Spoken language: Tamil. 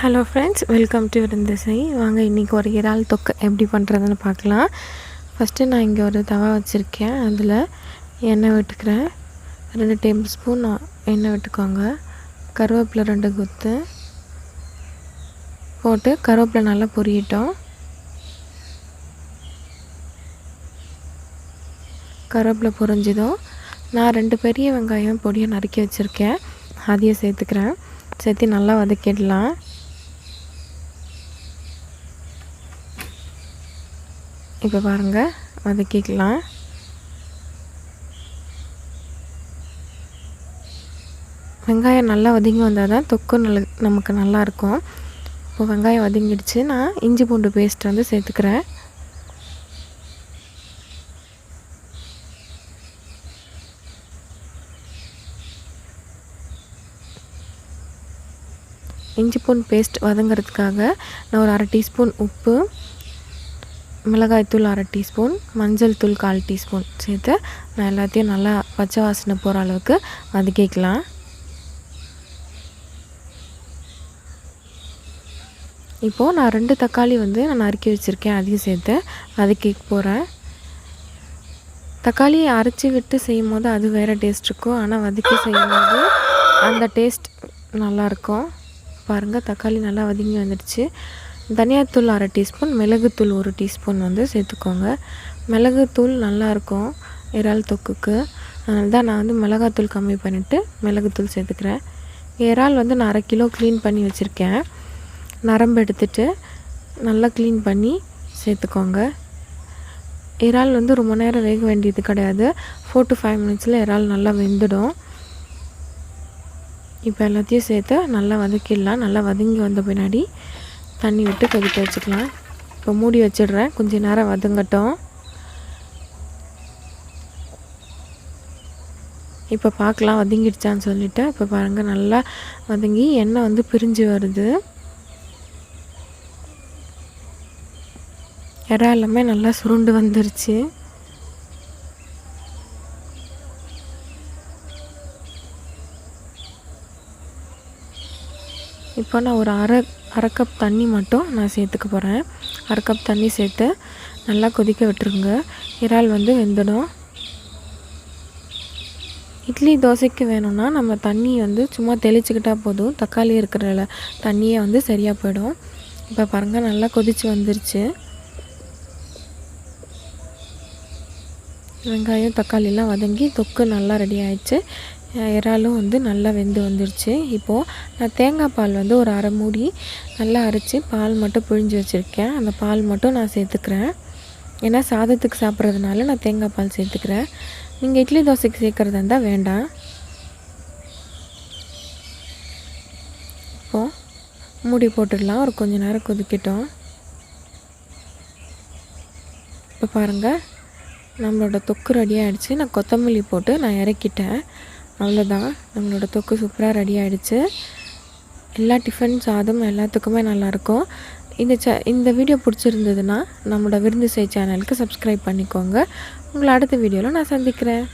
Hello friends, welcome to Virundhisai. வாங்க இன்றைக்கி ஒரு இறால் தொக்கு எப்படி பண்ணுறதுன்னு பார்க்கலாம். ஃபஸ்ட்டு நான் இங்கே ஒரு தவா வச்சுருக்கேன். அதில் எண்ணெய் விட்டுக்கிறேன். 2 டேபிள் ஸ்பூன் எண்ணெய் விட்டுக்கோங்க. கருவேப்பிலை 2 கொத்து போட்டு கருவேப்பிலை நல்லா பொரியட்டும். கருவேப்பிலை பொரிஞ்சதும் நான் 2 பெரிய வெங்காயம் பொடியை நறுக்கி வச்சுருக்கேன். அதையும் சேர்த்துக்கிறேன். சேர்த்து நல்லா வதக்கிடலாம். இப்போ பாருங்கள், வதக்கிக்கலாம். வெங்காயம் நல்லா வதங்கி வந்தால் தான் தொக்கு நமக்கு நல்லாயிருக்கும். இப்போ வெங்காயம் வதங்கிடுச்சு. நான் இஞ்சி பூண்டு பேஸ்ட் வந்து சேர்த்துக்கிறேன். இஞ்சி பூண்டு பேஸ்ட் வதங்கிறதுக்காக நான் ஒரு 1/2 டீஸ்பூன் உப்பு, மிளகாய்த்தூள் 1/2 டீஸ்பூன், மஞ்சள் தூள் 1/4 டீஸ்பூன் சேர்த்து நான் எல்லாத்தையும் நல்லா பச்சை வாசனை போகிற அளவுக்கு வதக்கிக்கலாம். இப்போது நான் 2 தக்காளி வந்து நான் நறுக்கி வச்சுருக்கேன். அதையும் சேர்த்து வதக்கி போகிறேன். தக்காளியை அரைச்சி விட்டு செய்யும் போது அது வேறு டேஸ்ட் இருக்கும். ஆனால் வதக்கி செய்யும் போது அந்த டேஸ்ட் நல்லாயிருக்கும். பாருங்கள், தக்காளி நல்லா வதங்கி வந்துடுச்சு. தனியாத்தூள் 1/2 டீஸ்பூன், மிளகுத்தூள் 1 டீஸ்பூன் வந்து சேர்த்துக்கோங்க. மிளகுத்தூள் நல்லாயிருக்கும் இறால் தொக்குக்கு. அதனால தான் நான் வந்து மிளகாத்தூள் கம்மி பண்ணிவிட்டு மிளகுத்தூள் சேர்த்துக்கிறேன். இறால் வந்து நான் 1/2 கிலோ க்ளீன் பண்ணி வச்சுருக்கேன். நரம்பு எடுத்துகிட்டு நல்லா க்ளீன் பண்ணி சேர்த்துக்கோங்க. இறால் வந்து ரொம்ப நேரம் வேக வேண்டியது கிடையாது. 4 to 5 மினிட்ஸில் இறால் நல்லா வெந்துடும். இப்போ எல்லாத்தையும் சேர்த்து நல்லா வதக்கிடலாம். நல்லா வதங்கி வந்த பின்னாடி தண்ணி விட்டு கொதிக்க வச்சுக்கலாம். இப்போ மூடி வச்சிடுறேன். கொஞ்சம் நேரம் வதங்கட்டும். இப்போ பார்க்கலாம் வதங்கிடுச்சான்னு சொல்லிவிட்டு. இப்போ பாருங்கள், நல்லா வதங்கி எண்ணெய் வந்து பிரிஞ்சு வருது. இறால் எல்லாமே நல்லா சுருண்டு வந்துருச்சு. இப்போ நான் ஒரு அரை கப் தண்ணி மட்டும் நான் சேர்த்துக்க போகிறேன். 1/2 கப் தண்ணி சேர்த்து நல்லா கொதிக்க விட்டுருங்க. இறால் வந்து வெந்துடும். இட்லி தோசைக்கு வேணும்னா நம்ம தண்ணி வந்து சும்மா தெளிச்சுக்கிட்டால் போதும். தக்காளி இருக்கிற தண்ணியே வந்து சரியாக போயிடும். இப்போ பாருங்கள், நல்லா கொதித்து வந்துருச்சு. வெங்காயம் தக்காளிலாம் வதங்கி தொக்கு நல்லா ரெடி ஆயிடுச்சு. இறாலும் வந்து நல்லா வெந்து வந்துருச்சு. இப்போது நான் தேங்காய் பால் வந்து ஒரு 1/2 மூடி நல்லா அரைச்சி பால் மட்டும் பிழிஞ்சு வச்சுருக்கேன். அந்த பால் மட்டும் நான் சேர்த்துக்கிறேன். ஏன்னா சாதத்துக்கு சாப்பிட்றதுனால நான் தேங்காய் பால் சேர்த்துக்கிறேன். நீங்கள் இட்லி தோசைக்கு சேர்க்குறதா இருந்தால் வேண்டாம். இப்போது மூடி போட்டுடலாம். ஒரு கொஞ்சம் நேரம் கொதிக்கட்டும். இப்போ பாருங்கள், நம்மளோட தொக்கு ரெடி ஆகிடுச்சு. நான் கொத்தமல்லி போட்டு நான் இறக்கிட்டேன். அவ்வளோதான், நம்மளோட தொக்கு சூப்பராக ரெடி ஆகிடுச்சு. எல்லா டிஃபன் சாதம் எல்லாத்துக்குமே நல்லாயிருக்கும். இந்த வீடியோ பிடிச்சிருந்ததுன்னா நம்மளோட விருந்திசை சேனலுக்கு சப்ஸ்கிரைப் பண்ணிக்கோங்க. உங்களை அடுத்த வீடியோவில் நான் சந்திக்கிறேன்.